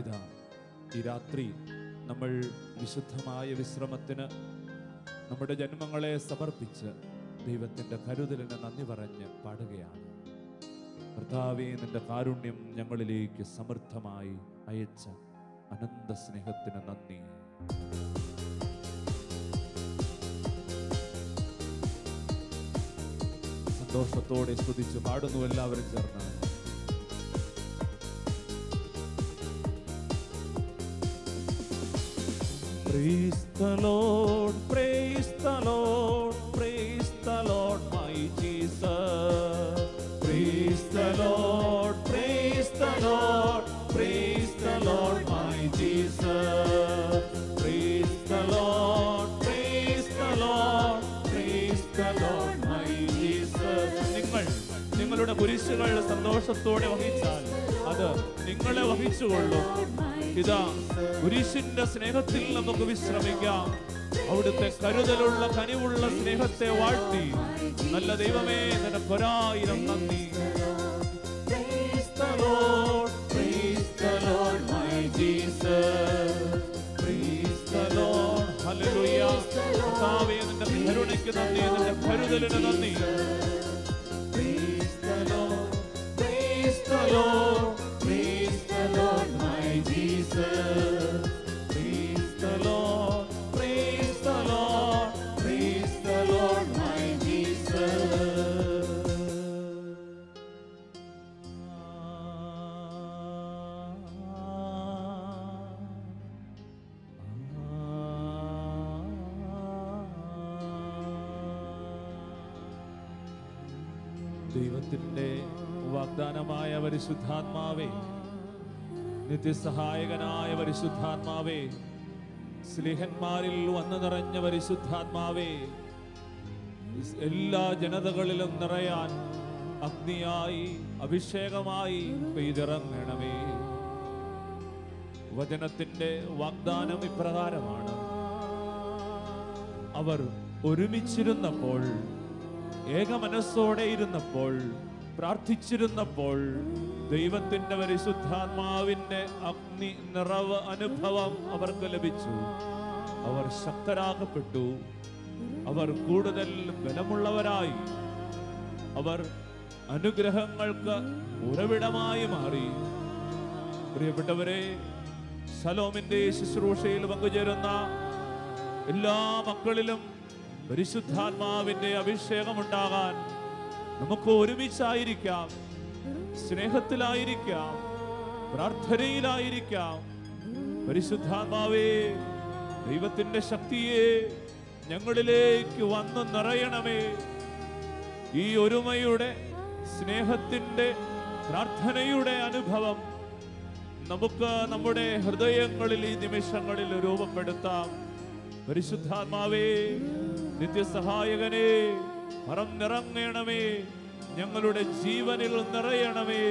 ഇതാ ഈ രാത്രി നമ്മൾ വിശുദ്ധമായ വിശ്രമത്തിന് നമ്മുടെ ജന്മങ്ങളെ സമർപ്പിച്ച് ദൈവത്തിൻ്റെ കരുതലിന് നന്ദി പറഞ്ഞ് പാടുകയാണ്. കർത്താവേ, നിന്റെ കാരുണ്യം ഞങ്ങളിലേക്ക് സമൃദ്ധമായി അയച്ച അനന്ത സ്നേഹത്തിന് നന്ദി. സന്തോഷത്തോടെ സ്തുതിച്ച് പാടുന്നു എല്ലാവരും ചേർന്ന്. Praise the Lord, praise the Lord, praise the Lord, my Jesus. Praise the Lord, praise the Lord, praise the Lord, my Jesus. Praise the Lord, praise the Lord, praise the Lord, my Jesus. നിങ്ങളുടെ കുരിശുകൾ സന്തോഷത്തോടെ വഹിച്ചാൽ അത് നിങ്ങളെ വഹിച്ചുകൊള്ളും. ഇതാ കുരിശിന്റെ സ്നേഹത്തിൽ നമുക്ക് വിശ്രമിക്കാം. അവിടുത്തെ കരുതലുള്ള കനിവുള്ള സ്നേഹത്തെ വാഴ്ത്തി നല്ല ദൈവമേ, നിനക്ക് 1000 നന്ദി. Praise the Lord, praise the Lord, my Jesus. Praise the Lord, hallelujah. കർത്താവേ, നിന്റെ കരുണയ്ക്ക് നന്ദി, നിന്റെ കരുതലിന് നന്ദി. Praise the Lord, praise the Lord, praise the Lord, my Jesus. Praise the Lord, praise the Lord, praise the Lord, my Jesus. ദൈവത്തിൻ്റെ വാഗ്ദാനമായ പരിശുദ്ധാത്മാവേ, നിത്യസഹായകനായ പരിശുദ്ധാത്മാവേ, സ്ലീഹന്മാരിൽ വന്നു നിറഞ്ഞ പരിശുദ്ധാത്മാവേ, എല്ലാ ജനതകളിലും നിറയാൻ അഗ്നിയായി അഭിഷേകമായി പെയ്തിറങ്ങണമേ. വചനത്തിൻ്റെ വാഗ്ദാനം ഇപ്രകാരമാണ്: അവർ ഒരുമിച്ചിരുന്നപ്പോൾ, ഏകമനസ്സോടെ ഇരുന്നപ്പോൾ, പ്രാർത്ഥിച്ചിരുന്നപ്പോൾ ദൈവത്തിൻ്റെ പരിശുദ്ധാത്മാവിൻ്റെ അഗ്നി നിറവ് അനുഭവം അവർക്ക് ലഭിച്ചു. അവർ ശക്തരാകപ്പെട്ടു, അവർ കൂടുതൽ ബലമുള്ളവരായി, അവർ അനുഗ്രഹങ്ങൾക്ക് ഉറവിടമായി മാറി. പ്രിയപ്പെട്ടവരെ, ശലോമിൻ്റെ ശുശ്രൂഷയിൽ പങ്കുചേരുന്ന എല്ലാ മക്കളിലും പരിശുദ്ധാത്മാവിൻ്റെ അഭിഷേകമുണ്ടാകാൻ നമുക്ക് ഒരുമിച്ചായിരിക്കാം, സ്നേഹത്തിലായിരിക്കാം, പ്രാർത്ഥനയിലായിരിക്കാം. പരിശുദ്ധാത്മാവേ, ദൈവത്തിൻ്റെ ശക്തിയെ ഞങ്ങളിലേക്ക് വന്നു നിറയണമേ. ഈ ഒരുമയുടെ, സ്നേഹത്തിൻ്റെ, പ്രാർത്ഥനയുടെ അനുഭവം നമുക്ക് നമ്മുടെ ഹൃദയങ്ങളിൽ ഈ നിമിഷങ്ങളിൽ രൂപപ്പെടുത്താം. പരിശുദ്ധാത്മാവേ, നിത്യസഹായകനെ, നിറങ്ങണമേ, ഞങ്ങളുടെ ജീവനിൽ നിറയണമേ.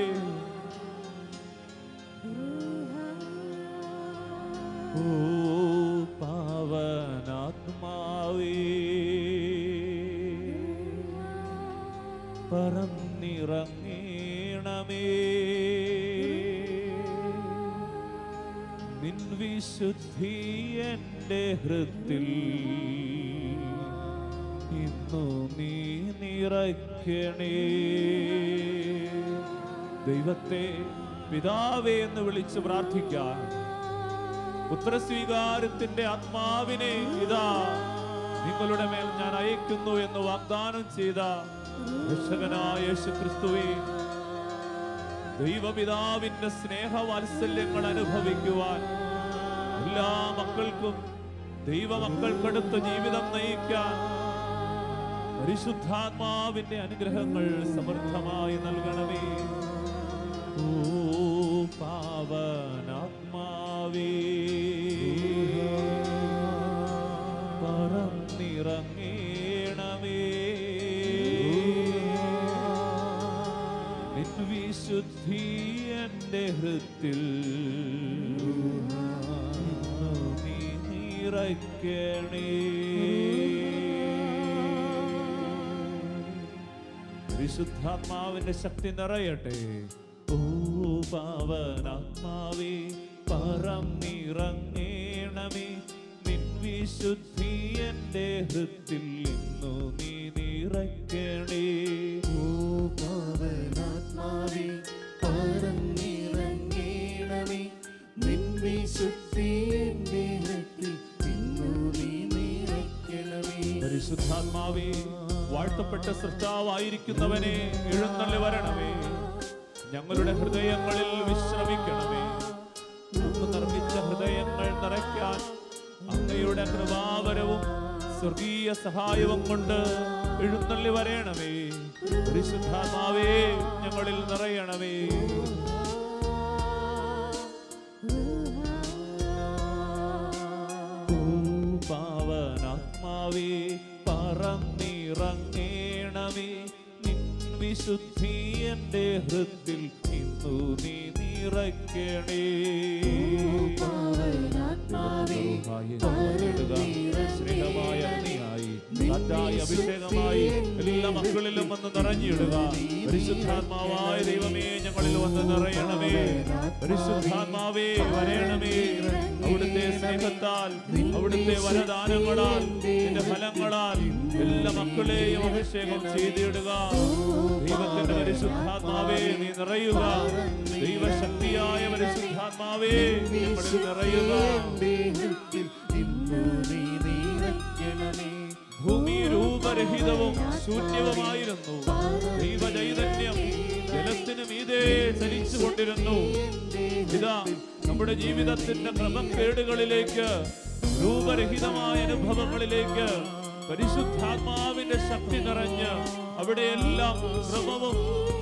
ഓ പാവനാത്മാവേ, പറന്നിറങ്ങണമേ. നിൻ വിശുദ്ധി എൻ്റെ ഹൃത്തിൽ ഇന്നു നീ നിറയ്ക്കണേ. ദൈവത്തെ പിതാവേ എന്ന് വിളിച്ച് പ്രാർത്ഥിക്കാൻ, പുത്രസ്വീകാരത്തിന്റെ ആത്മാവിനെ ഇതാ നിങ്ങളുടെ മേൽ ഞാൻ അയക്കുന്നു എന്ന് വാഗ്ദാനം ചെയ്ത രക്ഷകനായ യേശുക്രിസ്തുവേ, ദൈവപിതാവിന്റെ സ്നേഹവാത്സല്യങ്ങൾ അനുഭവിക്കുവാൻ എല്ലാ മക്കൾക്കും ദൈവമക്കൾക്കടുത്ത ജീവിതം നയിക്കാൻ പരിശുദ്ധാത്മാവിന്റെ അനുഗ്രഹങ്ങൾ സമൃദ്ധമായി നൽകണമേ. ഓ പാവനാത്മാവേ, പറന്നിറങ്ങണമേ. നിൻ വിശുദ്ധി എൻ്റെ ഹൃത്തിൽ നീ നിറയ്ക്കണേ. പരിശുദ്ധാത്മാവിന്റെ ശക്തി നിറയട്ടെ. ഓ പാവനാത്മാവേ, പറന്നിറങ്ങേണമേ. നിൻ വിശുദ്ധി എൻ്റെ ഹൃത്തിൽ ഇന്നു നീ നിറയ്ക്കണേ. ഓ പാവനാത്മാവേ പറന്നിറങ്ങേണമേ. നിൻ വിശുദ്ധി എൻ്റെ ഹൃത്തിൽ ഇന്നു നീ നിറയ്ക്കണമേ. പരിശുദ്ധാത്മാവേ, വാഴ്ത്തപ്പെട്ട സൃഷ്ടാവായിരിക്കുന്നവനെ, എഴുന്നള്ളി വരണമേ. ഞങ്ങളുടെ ഹൃദയങ്ങളിൽ വിശ്രമിക്കണമേ. അങ്ങ് നിർമ്മിച്ച ഹൃദയങ്ങൾ നിറയ്ക്കാൻ അങ്ങയുടെ കൃപാവരവും സ്വർഗീയ സഹായവും കൊണ്ട് എഴുന്നള്ളി വരണമേ. പരിശുദ്ധാത്മാവേ, ഞങ്ങളിൽ നിറയണമേ. പാവനാത്മാവേ പറന്നിറങ്ങേണമേ. നിൻ വിശുദ്ധി എൻ്റെ ഹൃത്തിൽ ഇന്നു നീ നിറയ്ക്കണേ. ശ്രീകമായ അഗ്നിയായി, കാറ്റായ അഭിഷേകമായി എല്ലാ മക്കളിലും വന്ന് നിറഞ്ഞിടുക. പരിശുദ്ധാത്മാവായ ദൈവമേ, ഞങ്ങളിൽ വന്ന് നിറയണമേ. പരിശുദ്ധാത്മാവേ, വരയണമേ. അവിടുത്തെ സ്നേഹത്താൽ, അവിടുത്തെ വരദാനങ്ങളാൽ, നിന്റെ ഫലങ്ങളാൽ എല്ലാ മക്കളെയും അഭിഷേകം ചെയ്തിടുക. ദൈവത്തിന്റെ പരിശുദ്ധാത്മാവേ, നീ നിറയുക. ദൈവശക്തിയായ പരിശുദ്ധാത്മാവേ, ഞങ്ങളിൽ നിറയുക. ഭൂമി രൂപരഹിതവും ശൂന്യവുമായിരുന്നു. ദൈവചൈതന്യം ജലത്തിന് മീതെ ചലിച്ചുകൊണ്ടിരുന്നു. ഇതാ നമ്മുടെ ജീവിതത്തിന്റെ ക്രമക്കേടുകളിലേക്ക്, രൂപരഹിതമായ അനുഭവങ്ങളിലേക്ക് പരിശുദ്ധാത്മാവിന്റെ ശക്തി നിറഞ്ഞ് അവിടെയെല്ലാം ക്രമവും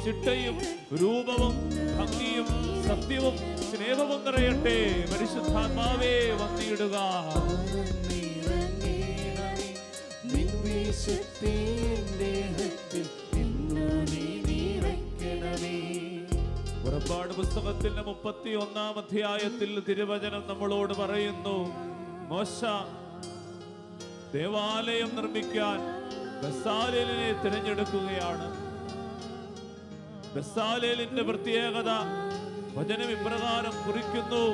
ചിട്ടയും രൂപവും ഭംഗിയും സത്യവും സ്നേഹവും നിറയട്ടെ. പരിശുദ്ധാത്മാവേ, വന്നിടുക. പുറപ്പാട് പുസ്തകത്തിന്റെ 31-ാം അധ്യായത്തിൽ തിരുവചനം നമ്മളോട് പറയുന്നു, മോശ ദേവാലയം നിർമ്മിക്കാൻ ബസാലേലിനെ തിരഞ്ഞെടുക്കുകയാണ്. ബസാലേലിന്റെ പ്രത്യേകത വചനം ഇപ്രകാരം കുറിക്കുന്നു,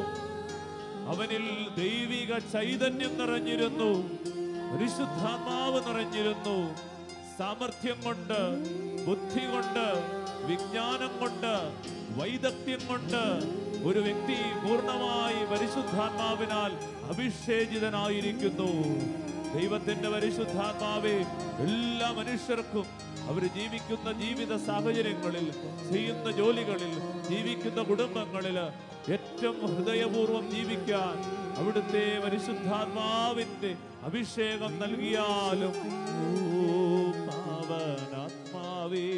അവനിൽ ദൈവിക ചൈതന്യം നിറഞ്ഞിരുന്നു, പരിശുദ്ധാത്മാവ് നിറഞ്ഞിരുന്നു. സാമർഥ്യം കൊണ്ട്, ബുദ്ധി കൊണ്ട്, വിജ്ഞാനം കൊണ്ട്, വൈദഗ്ധ്യം കൊണ്ട് ഒരു വ്യക്തി പൂർണ്ണമായി പരിശുദ്ധാത്മാവിനാൽ അഭിഷേചിതനായിരിക്കുന്നു. ദൈവത്തിന്റെ പരിശുദ്ധാത്മാവേ, എല്ലാ മനുഷ്യർക്കും അവർ ജീവിക്കുന്ന ജീവിത സാഹചര്യങ്ങളിൽ, ചെയ്യുന്ന ജോലികളിൽ, ജീവിക്കുന്ന കുടുംബങ്ങളിൽ ഏറ്റവും ഹൃദയപൂർവ്വം ജീവിക്കാൻ അവിടുത്തെ പരിശുദ്ധാത്മാവിന്റെ അഭിഷേകം നൽകിയാലും. പാവനാത്മാവേ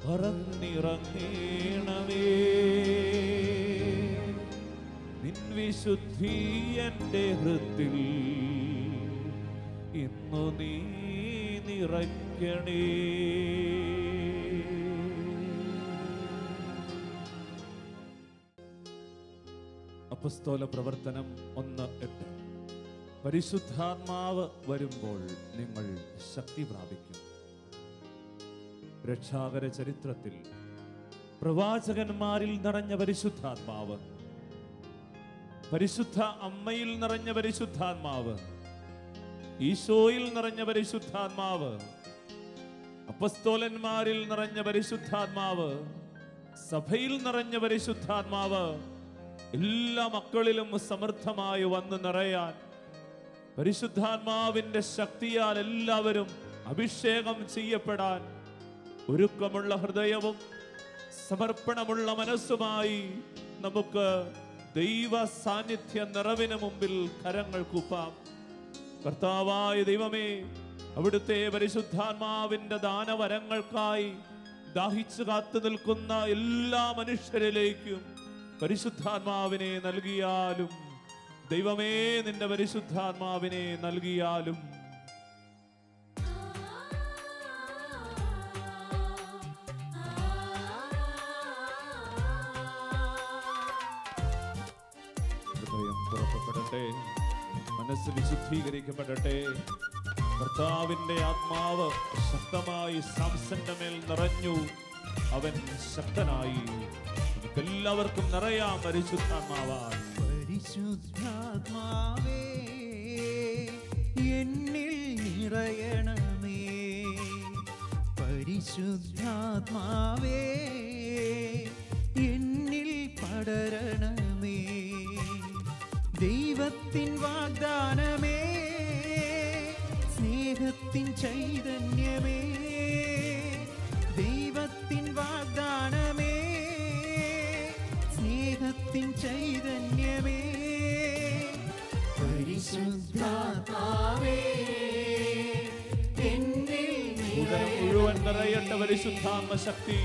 പറന്നിറങ്ങേണമേ. നിൻ വിശുദ്ധി എൻ്റെ ഹൃത്തിൽ ഇന്നു നീ നിറയ്ക്കണേ. അപ്പസ്തോല പ്രവർത്തനം 1:8. പരിശുദ്ധാത്മാവ് വരുമ്പോൾ നിങ്ങൾ ശക്തി പ്രാപിക്കും. രക്ഷാകര ചരിത്രത്തിൽ പ്രവാചകന്മാരിൽ നിറഞ്ഞ പരിശുദ്ധാത്മാവ്, പരിശുദ്ധ അമ്മയിൽ നിറഞ്ഞ പരിശുദ്ധാത്മാവ്, ഈശോയിൽ നിറഞ്ഞ പരിശുദ്ധാത്മാവ്, അപ്പസ്തോലന്മാരിൽ നിറഞ്ഞ പരിശുദ്ധാത്മാവ്, സഭയിൽ നിറഞ്ഞ പരിശുദ്ധാത്മാവ് എല്ലാ മക്കളിലും സമൃദ്ധമായി വന്ന് നിറയാൻ പരിശുദ്ധാത്മാവിന്റെ ശക്തിയാൽ എല്ലാവരും അഭിഷേകം ചെയ്യപ്പെടാൻ ഒരുക്കമുള്ള ഹൃദയവും സമർപ്പണമുള്ള മനസ്സുമായി നമുക്ക് ദൈവ സാന്നിധ്യ നിറവിന് മുമ്പിൽ കരങ്ങൾ കൂപ്പാം. കർത്താവായ ദൈവമേ, അവിടുത്തെ പരിശുദ്ധാത്മാവിന്റെ ദാനവരങ്ങൾക്കായി ദാഹിച്ചു കാത്തു നിൽക്കുന്ന എല്ലാ മനുഷ്യരിലേക്കും പരിശുദ്ധാത്മാവിനെ നൽകിയാലും, ദൈവമേ നിന്റെ പരിശുദ്ധാത്മാവിനെ നൽകിയാലും. ഹൃദയം തുറക്കപ്പെടട്ടെ, മനസ്സ് വിശുദ്ധീകരിക്കപ്പെടട്ടെ. കർത്താവിന്റെ ആത്മാവ് ശക്തമായി സാംസന്റെ മേൽ നിറഞ്ഞു. അവൻ ശക്തനായി എല്ലാവർക്കും നിറയാം പരിശുദ്ധാത്മാവാൽ. പരിശുദ്ധാത്മാവേ എന്നിൽ നിറയണമേ, പരിശുദ്ധാത്മാവേ എന്നിൽ പടരണമേ, ദൈവത്തിൻ വാഗ്ദാനമേ, സ്നേഹത്തിൻ ചൈതന്യമേ, ദൈവത്തിൻ വാഗ്ദാനമേ, സ്നേഹത്തിൻ ചൈതന്യമേ, പരിശുദ്ധാത്മാവേ എന്നിൽ മുഴുവൻ നിറയട്ടെ പരിശുദ്ധാത്മ ശക്തി.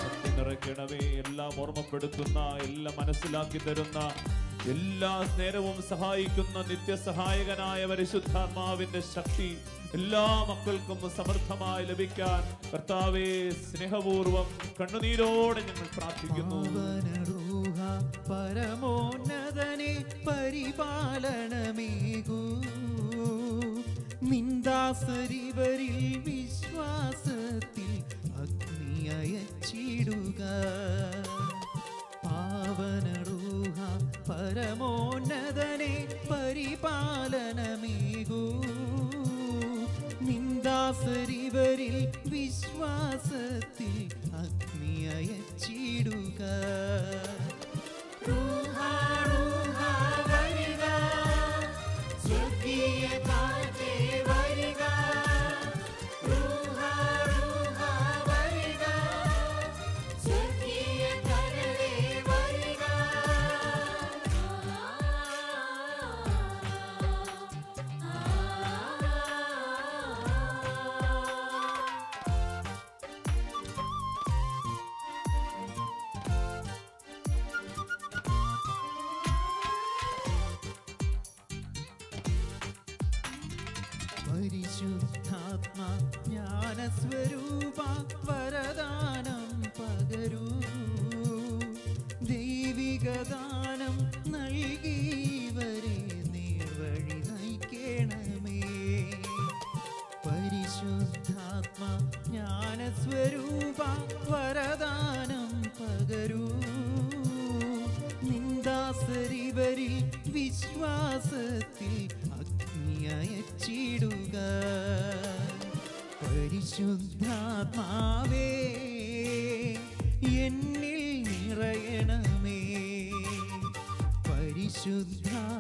ശക്തി നിറയ്ക്കണമേ. എല്ലാം ഓർമ്മപ്പെടുത്തുന്ന, എല്ലാം മനസ്സിലാക്കി തരുന്ന, എല്ലാ നേരവും സഹായിക്കുന്ന നിത്യസഹായകനായ പരിശുദ്ധാത്മാവിന്റെ ശക്തി എല്ലാ മക്കൾക്കും സമൃദ്ധമായി ലഭിക്കാൻ കർത്താവേ സ്നേഹപൂർവം കണ്ണുനീരോടെ ഞങ്ങൾ പ്രാർത്ഥിക്കുന്നു. പരമോന്നതനെ പരിപാലനമേകൂ, നിന്ദാസരിവരിൽ വിശ്വാസത്തിൽ അഗ്നി അയച്ചിടുക. പാവനരൂഹ പരമോന്നതനെ പരിപാലനമേകൂ, നിന്ദാസരിവരിൽ വിശ്വാസത്തിൽ അഗ്നി അയച്ചിടുക. പരിശുദ്ധാത്മാ ജ്ഞാനസ്വരൂപ വരദാനം പകരൂ, ദൈവികദാനം നൽകിയവരെ നേർവഴി നയിക്കണമേ. പരിശുദ്ധാത്മാ ജ്ഞാനസ്വരൂപ വരദാനം പകരൂ, നിന്ദാസരിവരിൽ വിശ്വാസത്തിൽ അയച്ചിടുക. പരിശുദ്ധാത്മാവേ എന്നിൽ നിറയണമേ, പരിശുദ്ധാത്മാവേ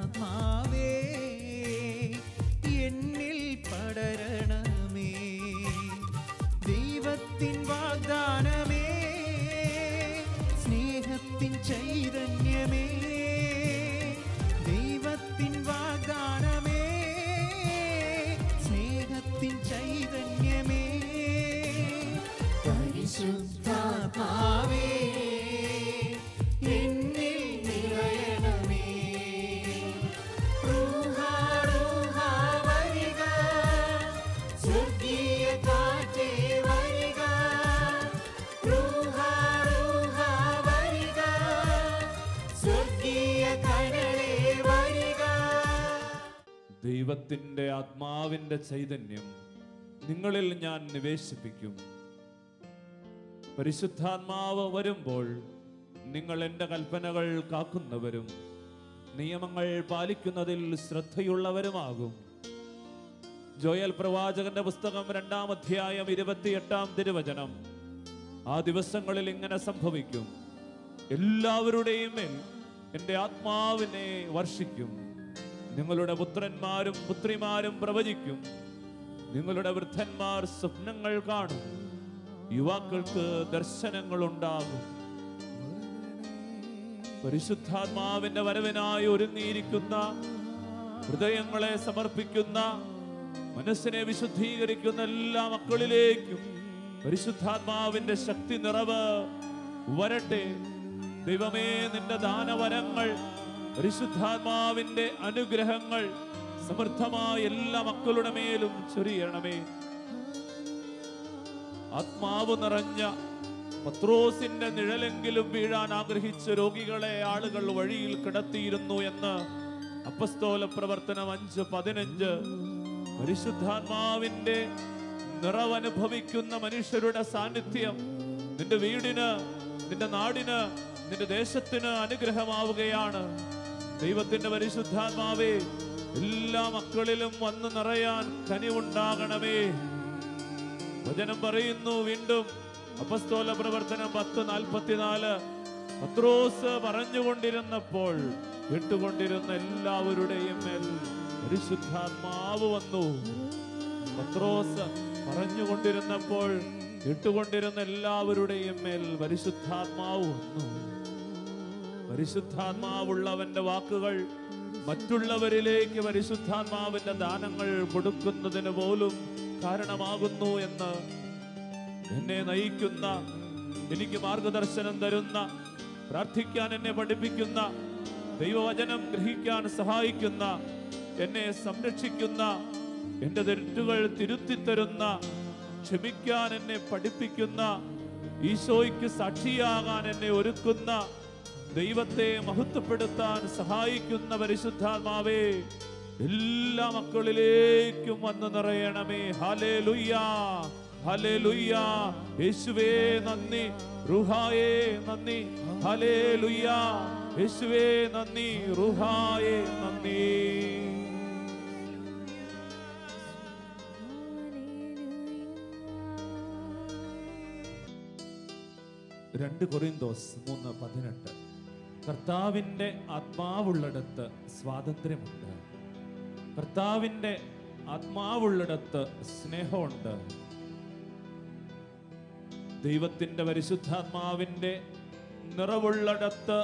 എന്നിൽ പടരണമേ, ദൈവത്തിൻ വാഗ്ദാനമേ, സ്നേഹത്തിൻ ചൈതന്യമേ, ദൈവത്തിൻ വാഗ്ദാനമേ, ചൈതന്യമേ, പരിശുദ്ധാത്മാവേ എന്നിൽ നിറയണമേ. വരിക, സ്വർഗീയ കാറ്റേ വരിക, വരിക, സ്വർഗീയ കടലേ വരിക. ദൈവത്തിന്റെ ആത്മാവിന്റെ ചൈതന്യം നിങ്ങളിൽ ഞാൻ നിവേശിപ്പിക്കും. പരിശുദ്ധാത്മാവ് വരുമ്പോൾ നിങ്ങൾ എൻ്റെ കൽപ്പനകൾ കാക്കുന്നവരും നിയമങ്ങൾ പാലിക്കുന്നതിൽ ശ്രദ്ധയുള്ളവരുമാകും. ജോയൽ പ്രവാചകന്റെ പുസ്തകം 2-ാം അധ്യായം 28-ാം തിരുവചനം. ആ ദിവസങ്ങളിൽ ഇങ്ങനെ സംഭവിക്കും, എല്ലാവരുടെയും മേൽ എൻ്റെ ആത്മാവിനെ വർഷിക്കും, നിങ്ങളുടെ പുത്രന്മാരും പുത്രിമാരും പ്രവചിക്കും, നിങ്ങളുടെ വൃദ്ധന്മാർ സ്വപ്നങ്ങൾ കാണും, യുവാക്കൾക്ക് ദർശനങ്ങൾ ഉണ്ടാകും. പരിശുദ്ധാത്മാവിന്റെ വരവിനായി ഒരുങ്ങിയിരിക്കുന്ന, ഹൃദയങ്ങളെ സമർപ്പിക്കുന്ന, മനസ്സിനെ വിശുദ്ധീകരിക്കുന്ന എല്ലാ മക്കളിലേക്കും പരിശുദ്ധാത്മാവിന്റെ ശക്തി നിറവ് വരട്ടെ. ദൈവമേ, നിന്റെ ദാനവരങ്ങൾ, പരിശുദ്ധാത്മാവിന്റെ അനുഗ്രഹങ്ങൾ സമൃദ്ധമായ എല്ലാ മക്കളുടെ മേലും ചൊരിയണമേ. ആത്മാവ് നിറഞ്ഞ പത്രോസിന്റെ നിഴലെങ്കിലും വീഴാൻ ആഗ്രഹിച്ച രോഗികളെ ആളുകൾ വഴിയിൽ കിടത്തിയിരുന്നു എന്ന് അപ്പസ്തോല പ്രവർത്തനം 5:15. പരിശുദ്ധാത്മാവിന്റെ നിറവനുഭവിക്കുന്ന മനുഷ്യരുടെ സാന്നിധ്യം നിന്റെ വീടിന്, നിന്റെ നാടിന്, നിന്റെ ദേശത്തിന് അനുഗ്രഹമാവുകയാണ്. ദൈവത്തിന്റെ പരിശുദ്ധാത്മാവേ, എല്ലാ മക്കളിലും വന്ന് നിറയാൻ കനിവുണ്ടാകണമേ. വചനം പറയുന്നു വീണ്ടും, അപ്പസ്തോല പ്രവർത്തനം 10:44, പത്രോസ് പറഞ്ഞുകൊണ്ടിരുന്നപ്പോൾ കേട്ടുകൊണ്ടിരുന്ന എല്ലാവരുടെയും മേൽ പരിശുദ്ധാത്മാവ് വന്നു. പത്രോസ് പറഞ്ഞുകൊണ്ടിരുന്നപ്പോൾ കേട്ടുകൊണ്ടിരുന്ന എല്ലാവരുടെയും മേൽ പരിശുദ്ധാത്മാവ് വന്നു. പരിശുദ്ധാത്മാവുള്ളവന്റെ വാക്കുകൾ മറ്റുള്ളവരിലേക്ക് പരിശുദ്ധാത്മാവിന്റെ ദാനങ്ങൾ കൊടുക്കുന്നതിന് പോലും കാരണമാകുന്നു എന്ന് എന്നെ നയിക്കുന്ന, എനിക്ക് മാർഗദർശനം തരുന്ന, പ്രാർത്ഥിക്കാൻ എന്നെ പഠിപ്പിക്കുന്ന, ദൈവവചനം ഗ്രഹിക്കാൻ സഹായിക്കുന്ന, എന്നെ സംരക്ഷിക്കുന്ന, എൻ്റെ തെറ്റുകൾ തിരുത്തിത്തരുന്ന, ക്ഷമിക്കാൻ എന്നെ പഠിപ്പിക്കുന്ന, ഈശോയ്ക്ക് സാക്ഷിയാകാൻ എന്നെ ഒരുക്കുന്ന, ദൈവത്തെ മഹത്വപ്പെടുത്താൻ സഹായിക്കുന്ന പരിശുദ്ധാത്മാവേ, എല്ലാ മക്കളിലേക്കും വന്ന് നിറയണമേ. Hallelujah, hallelujah. യേശുവേ നന്ദി, റൂഹായേ നന്ദി. ഹല്ലേലൂയ, യേശുവേ നന്ദി, റൂഹായേ നന്ദി. 2 കൊരിന്തോസ് 3:18. കർത്താവിൻ്റെ ആത്മാവുള്ളിടത്ത് സ്വാതന്ത്ര്യമുണ്ട്. കർത്താവിൻ്റെ ആത്മാവുള്ളിടത്ത് സ്നേഹമുണ്ട്. ദൈവത്തിൻ്റെ പരിശുദ്ധാത്മാവിൻ്റെ നിറവുള്ളിടത്ത്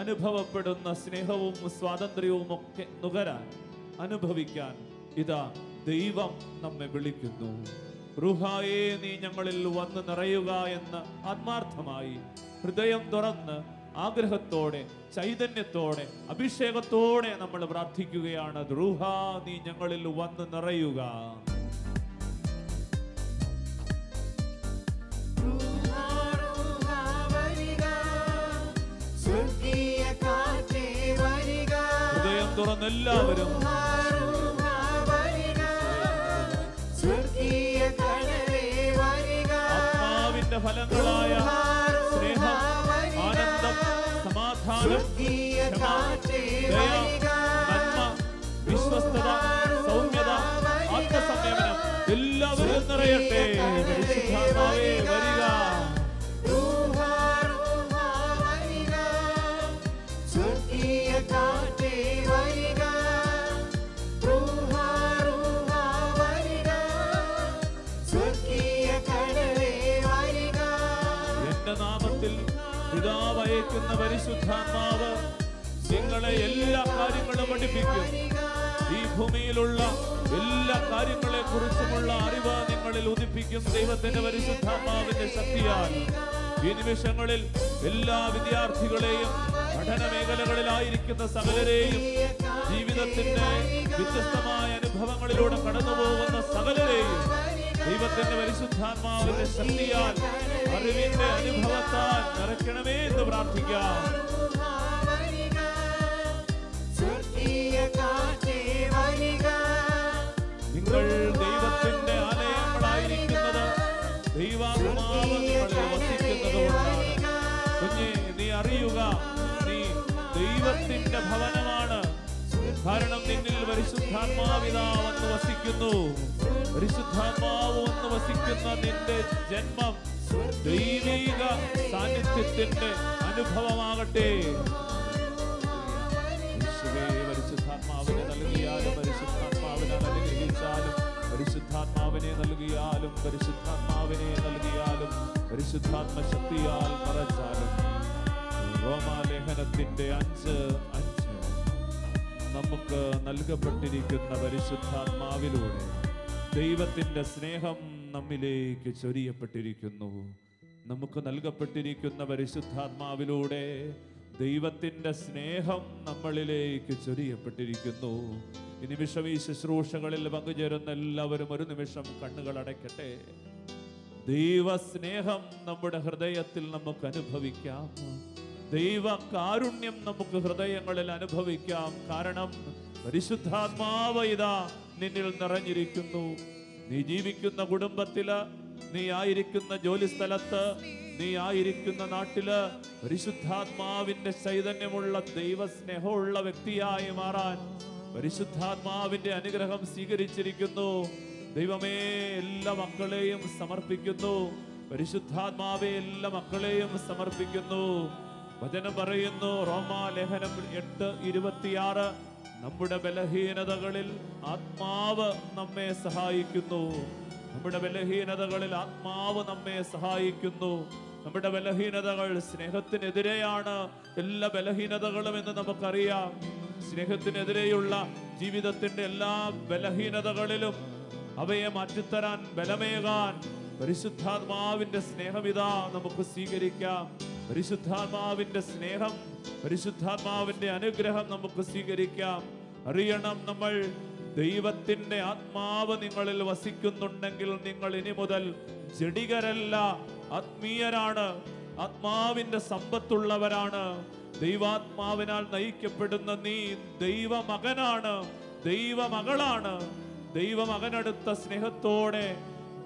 അനുഭവപ്പെടുന്ന സ്നേഹവും സ്വാതന്ത്ര്യവും ഒക്കെ നുകരാൻ, അനുഭവിക്കാൻ ഇതാ ദൈവം നമ്മെ വിളിക്കുന്നു. റൂഹായേ, നീ ഞങ്ങളിൽ വന്ന് നിറയുക എന്ന് ആത്മാർത്ഥമായി ഹൃദയം തുറന്ന് ആഗ്രഹത്തോടെ, ചൈതന്യത്തോടെ, അഭിഷേകത്തോടെ നമ്മൾ പ്രാർത്ഥിക്കുകയാണ്. റൂഹാ, നീ ഞങ്ങളിൽ വന്ന് നിറയുക. ഹൃദയം തുറന്ന് എല്ലാവരും ആത്മാവിന്റെ ഫലങ്ങളായ സ്നേഹം, ആനന്ദം, സമാധാനം, ക്ഷമ, ദയ, നന്മ, വിശ്വസ്തത, സൗമ്യത, ആത്മസംയമനം എല്ലാവരും നിറയട്ടെ. പരിശുദ്ധാത്മാവേ വരിക. പിതാവ് അയക്കുന്ന പരിശുദ്ധാത്മാവ് നിങ്ങളെ എല്ലാ കാര്യങ്ങളും പഠിപ്പിക്കും. ഈ ഭൂമിയിലുള്ള എല്ലാ കാര്യങ്ങളെ കുറിച്ചുമുള്ള അറിവ് നിങ്ങളിൽ ഉദിപ്പിക്കും ദൈവത്തിന്റെ പരിശുദ്ധാത്മാവിന്റെ ശക്തിയാൽ. ഈ നിമിഷങ്ങളിൽ എല്ലാ വിദ്യാർത്ഥികളെയും, പഠന മേഖലകളിലായിരിക്കുന്ന സകലരെയും, ജീവിതത്തിന്റെ വ്യത്യസ്തമായ അനുഭവങ്ങളിലൂടെ കടന്നുപോകുന്ന സകലരെയും ദൈവത്തിന്റെ പരിശുദ്ധാത്മാവിന്റെ ശക്തിയാൽ, അറിവിന്റെ അനുഭവത്താൽ നിറയ്ക്കണമേ എന്ന് പ്രാർത്ഥിക്കാം. നിങ്ങൾ ദൈവത്തിന്റെ ആലയങ്ങളായിരിക്കുന്നത് ദൈവാത്മാവ് നിങ്ങളിൽ വസിക്കുന്നതുകൊണ്ടാണ്. കുഞ്ഞേ, നീ അറിയുക, നീ ദൈവത്തിന്റെ ഭവനമാണ്. കാരണം നിന്നിൽ പരിശുദ്ധാത്മാവിതാ വന്ന് വസിക്കുന്നു. പരിശുദ്ധാത്മാവ് വന്ന് വസിക്കുന്ന നിന്റെ ജന്മം ദൈവിക സാന്നിധ്യത്തിന്റെ അനുഭവമാകട്ടെ. പരിശുദ്ധാത്മാവിനെ നൽകിയാലും, പരിശുദ്ധാത്മാവിനെ അനുഗ്രഹിച്ചാലും, പരിശുദ്ധാത്മാവിനെ നൽകിയാലും, പരിശുദ്ധാത്മാവിനെ നൽകിയാലും, പരിശുദ്ധാത്മ ശക്തിയാൽ നിറച്ചാലും, റോമാലേഖനത്തിന്റെ 5:5 നമുക്ക് നൽകപ്പെട്ടിരിക്കുന്ന പരിശുദ്ധാത്മാവിലൂടെ ദൈവത്തിന്റെ സ്നേഹം നമ്മിലേക്ക് ചൊരിയപ്പെട്ടിരിക്കുന്നു. നമുക്ക് നൽകപ്പെട്ടിരിക്കുന്ന പരിശുദ്ധാത്മാവിലൂടെ ദൈവത്തിന്റെ സ്നേഹം നമ്മളിലേക്ക് ചൊരിയപ്പെട്ടിരിക്കുന്നു. ഈ നിമിഷം ഈ ശുശ്രൂഷകളിൽ പങ്കുചേരുന്ന എല്ലാവരും ഒരു നിമിഷം കണ്ണുകൾ അടയ്ക്കട്ടെ. ദൈവസ്നേഹം നമ്മുടെ ഹൃദയത്തിൽ നമുക്ക് അനുഭവിക്കാം. ദൈവ കാരുണ്യം നമുക്ക് ഹൃദയങ്ങളിൽ അനുഭവിക്കാം. കാരണം പരിശുദ്ധാത്മാവ് ഇതാ നിന്നിൽ നിറഞ്ഞിരിക്കുന്നു. നീ ജീവിക്കുന്ന കുടുംബത്തില്, നീ ആയിരിക്കുന്ന ജോലി സ്ഥലത്ത്, നീ ആയിരിക്കുന്ന നാട്ടില് പരിശുദ്ധാത്മാവിന്റെ ചൈതന്യമുള്ള ദൈവസ്നേഹമുള്ള വ്യക്തിയായി മാറാൻ പരിശുദ്ധാത്മാവിന്റെ അനുഗ്രഹം സ്വീകരിച്ചിരിക്കുന്നു. ദൈവമേ, എല്ലാ മക്കളെയും സമർപ്പിക്കുന്നു. പരിശുദ്ധാത്മാവെ, എല്ലാ മക്കളെയും സമർപ്പിക്കുന്നു. വചനം പറയുന്നു, റോമാലേഖനം 8:26, നമ്മുടെ ബലഹീനതകളിൽ ആത്മാവ് നമ്മെ സഹായിക്കുന്നു. നമ്മുടെ ബലഹീനതകളിൽ ആത്മാവ് നമ്മെ സഹായിക്കുന്നു. നമ്മുടെ ബലഹീനതകൾ സ്നേഹത്തിനെതിരെയാണ് എല്ലാ ബലഹീനതകളും എന്ന് നമുക്കറിയാം. സ്നേഹത്തിനെതിരെയുള്ള ജീവിതത്തിന്റെ എല്ലാ ബലഹീനതകളിലും അവയെ മാറ്റിത്തരാൻ, ബലമേകാൻ പരിശുദ്ധാത്മാവിന്റെ സ്നേഹം ഇതാ നമുക്ക് സ്വീകരിക്കാം. പരിശുദ്ധാത്മാവിന്റെ സ്നേഹം, പരിശുദ്ധാത്മാവിന്റെ അനുഗ്രഹം നമുക്ക് സ്വീകരിക്കാം. അറിയണം, നമ്മൾ ദൈവത്തിന്റെ ആത്മാവ് നിങ്ങളിൽ വസിക്കുന്നുണ്ടെങ്കിൽ നിങ്ങൾ ഇനി മുതൽ ജഡികരല്ല, ആത്മീയരാണ്, ആത്മാവിന്റെ സമ്പത്തുള്ളവരാണ്. ദൈവാത്മാവിനാൽ നയിക്കപ്പെടുന്ന നീ ദൈവമകനാണ്, ദൈവമകളാണ്. ദൈവമകനെടുത്ത സ്നേഹത്തോടെ,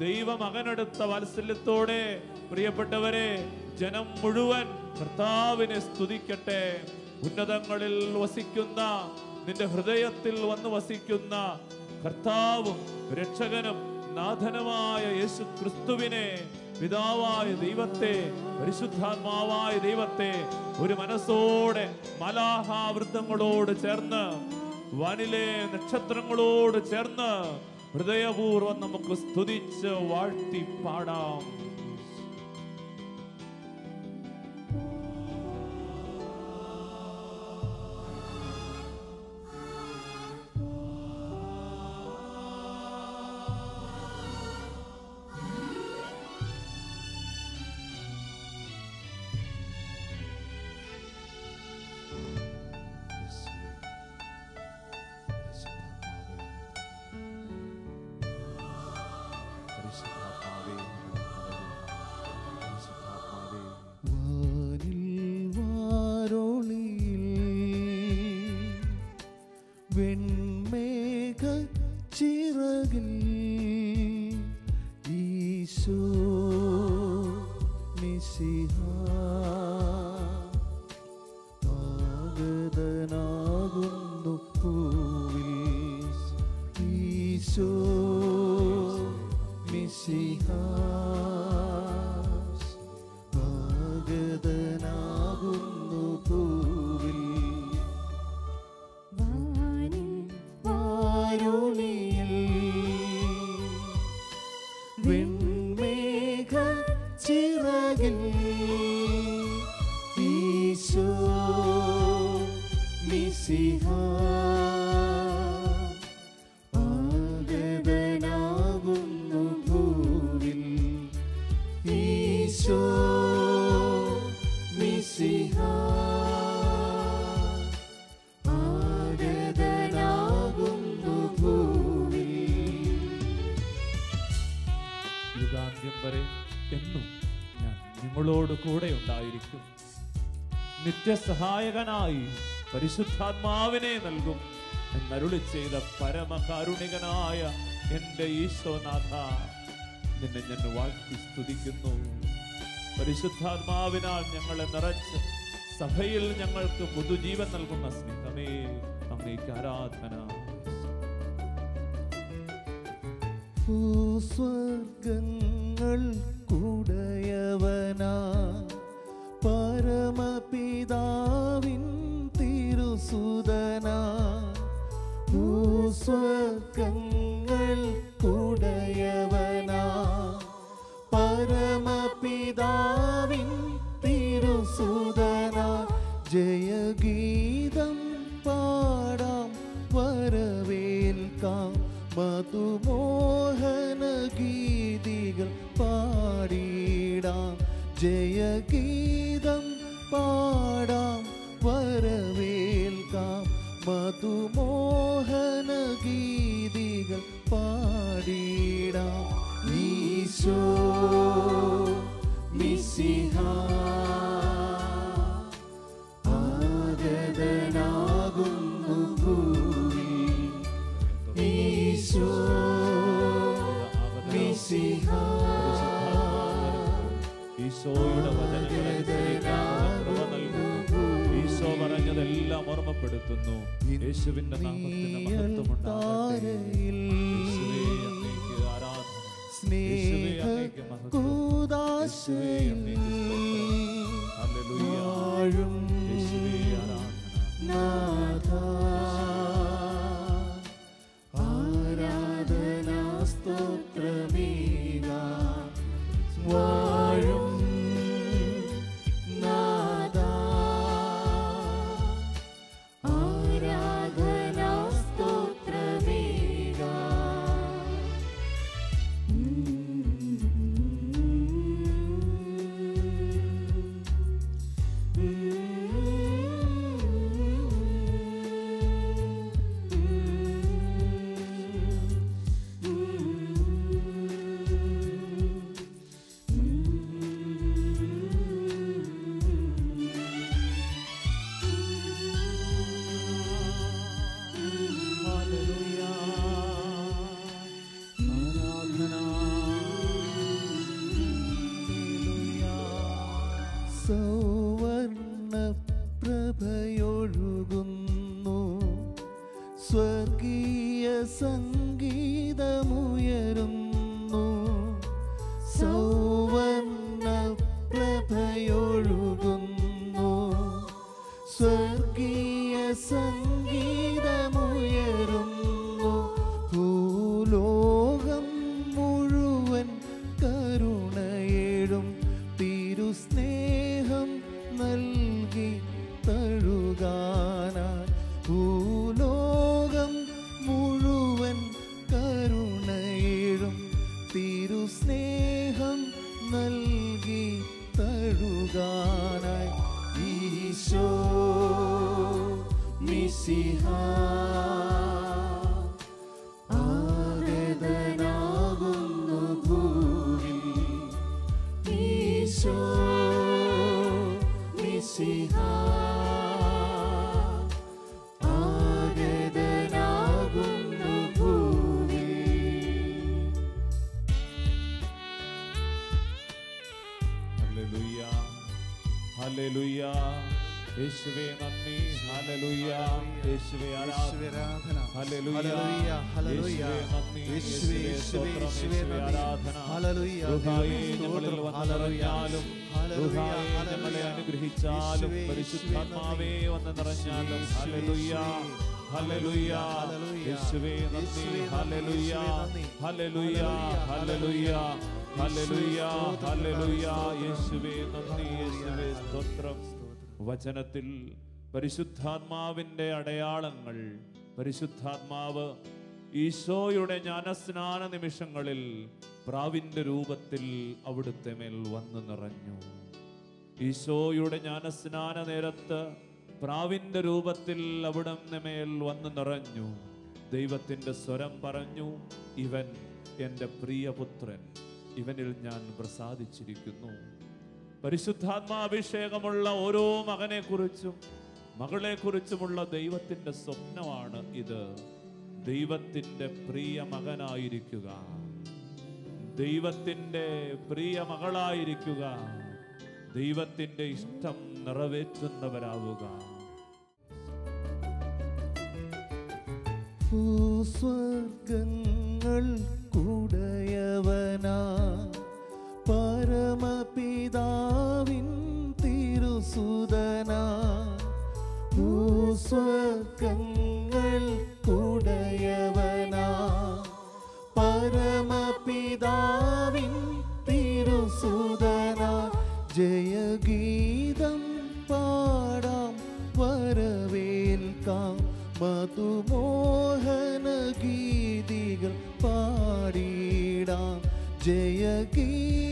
ദൈവമകനെടുത്ത വാത്സല്യത്തോടെ പ്രിയപ്പെട്ടവരെ, ജനം മുഴുവൻ കർത്താവിനെ സ്തുതിക്കട്ടെ. ഉന്നതങ്ങളിൽ വസിക്കുന്ന, നിന്റെ ഹൃദയത്തിൽ വന്ന് വസിക്കുന്ന കർത്താവും രക്ഷകനും നാഥനുമായ യേശു ക്രിസ്തുവിനെ, പിതാവായ ദൈവത്തെ, പരിശുദ്ധാത്മാവായ ദൈവത്തെ ഒരു മനസ്സോടെ മലാഹാവൃത്തങ്ങളോട് ചേർന്ന്, വാനിലെ നക്ഷത്രങ്ങളോട് ചേർന്ന് ഹൃദയപൂർവ്വം നമുക്ക് സ്തുതിച്ച് വാഴ്ത്തി പാടാം. കൂടെ ഉണ്ടായിരിക്കും. നിത്യസഹായകനായി പരിശുദ്ധാത്മാവിനെ നൽകും എന്നരുളി ചെയ്ത പരമകാരുണികനായ എൻ്റെ ഈശോനാഥ, നിന്നെ ഞാൻ വാഴ്ത്തി സ്തുതിക്കുന്നു. പരിശുദ്ധാത്മാവിനാൽ ഞങ്ങളെ നിറച്ച് സഭയിൽ ഞങ്ങൾക്ക് പുതുജീവൻ നൽകുന്ന സ്നേഹമേ, അങ്ങേക്ക് ആരാധന. സ്വർഗങ്ങൾ കൂടയവനാ പരമപിതാവിൻ തിരുസുതനാ, സ്വർഗങ്ങൾ കൂടയവനാ പരമപിതാവിൻ തിരുസുതനാ, ജയഗീതം പാടാം വരവേൽക്കാം, മധുമോഹന ഗീതികൾ പാടിടാം, ജയഗീതം പാടാം വരവേൽക്കാം, മധുമോഹന ഗീതികൾ പാടിടാം. ഈശോ മിശിഹ ആഗതനാകുന്നു ഭൂമിയിൽ. ഈശോ മിശിഹ ഈശോയുടെ വചനങ്ങളെ കൃപ നൽകുന്നു. ഈശോ പറഞ്ഞതെല്ലാം ഓർമ്മപ്പെടുത്തുന്നു. യേശുവിന്റെ നാമത്തിന് മഹത്വമുണ്ടാകട്ടെ. യേശുവേ അങ്ങേക്ക് ആരാധന. യേശുവേ അങ്ങേക്ക് മഹത്വം. യേശുവേ അങ്ങേക്ക് സ്തോത്രം. ഹല്ലേലൂയ. യേശുവേ ആരാധന. ആരാധനാ സ്തോത്രമേക വാഴും നാഥാ. ആരാധനാ സ്തോത്രമേക. സൗവർണ്ണ പ്രഭയൊഴുകുന്നു, സ്വർഗീയ സംഗീതമുയരുന്നു. സൗവർണ്ണ പ്രഭയൊഴുകുന്നു, സ്വർഗീയ സംഗീതമുയരുന്നു. ഭൂലോകം മുഴുവൻ കരുണയേഴും തിരുസ്നേഹം നൽകി തഴുകാനായി. ഭൂലോകം മുഴുവൻ കരുണയേഴും തിരുസ്നേഹം നൽകി തഴുകാനായി. ഈശോ മിശിഹ ആഗതനാകുന്നു ഭൂമിയിൽ. ഈശോ മിശിഹ ആഗതനാകുന്നു ഭൂമിയിൽ. ഹല്ലേലൂയ. ഹല്ലേലൂയ. യേശുവേ നന്ദി. ഹല്ലേലൂയ. യേശുവേ ആരാധന. ഹല്ലേലൂയ. യേശുവേ നന്ദി. യേശുവേ സ്തോത്രം. യേശുവേ ആരാധന. റുഹായേ ഞങ്ങളിൽ വന്ന് നിറഞ്ഞാലും, റുഹായേ ഞങ്ങളെ അനുഗ്രഹിച്ചാലും, പരിശുദ്ധാത്മാവേ വന്ന് നിറഞ്ഞാലും. ഹല്ലേലൂയ. ഹല്ലേലൂയ. യേശുവേ നന്ദി. Hallelujah. Hallelujah. Hallelujah. Hallelujah. Hallelujah. യേശുവേ നന്ദി. യേശുവേ സ്തോത്രം. വചനത്തിൽ പരിശുദ്ധാത്മാവിൻ്റെ അടയാളങ്ങൾ. പരിശുദ്ധാത്മാവ് ഈശോയുടെ ജ്ഞാനസ്നാന നിമിഷങ്ങളിൽ പ്രാവിൻ്റെ രൂപത്തിൽ അവിടുത്തെ മേൽ വന്നു നിറഞ്ഞു. ഈശോയുടെ ജ്ഞാനസ്നാന നേരത്ത് പ്രാവിൻ്റെ രൂപത്തിൽ അവിടുത്തെ മേൽ വന്നു നിറഞ്ഞു. ദൈവത്തിൻ്റെ സ്വരം പറഞ്ഞു, ഇവൻ എൻ്റെ പ്രിയപുത്രൻ, ഇവനിൽ ഞാൻ പ്രസാദിച്ചിരിക്കുന്നു. പരിശുദ്ധാത്മാഭിഷേകമുള്ള ഓരോ മകനെക്കുറിച്ചും മകളെക്കുറിച്ചുമുള്ള ദൈവത്തിൻ്റെ സ്വപ്നമാണ് ഇത്. ദൈവത്തിൻ്റെ പ്രിയ മകനായിരിക്കുക, ദൈവത്തിൻ്റെ പ്രിയ മകളായിരിക്കുക, ദൈവത്തിൻ്റെ ഇഷ്ടം നിറവേറ്റുന്നവരാവുക. ഭൂസ്വർഗങ്ങൾ കുടയവനാ പരമപിതാവിൻ തിരുസുതനാ. ഭൂസ്വർഗങ്ങൾ കുടയവനാ പരമപിതാവിൻ തിരുസുതനാ. ജയഗീതം പാടാം, വരവേൽക്കാം, മധുമോഹന ഗീതികൾ പാടിടാം. ജയഗീതം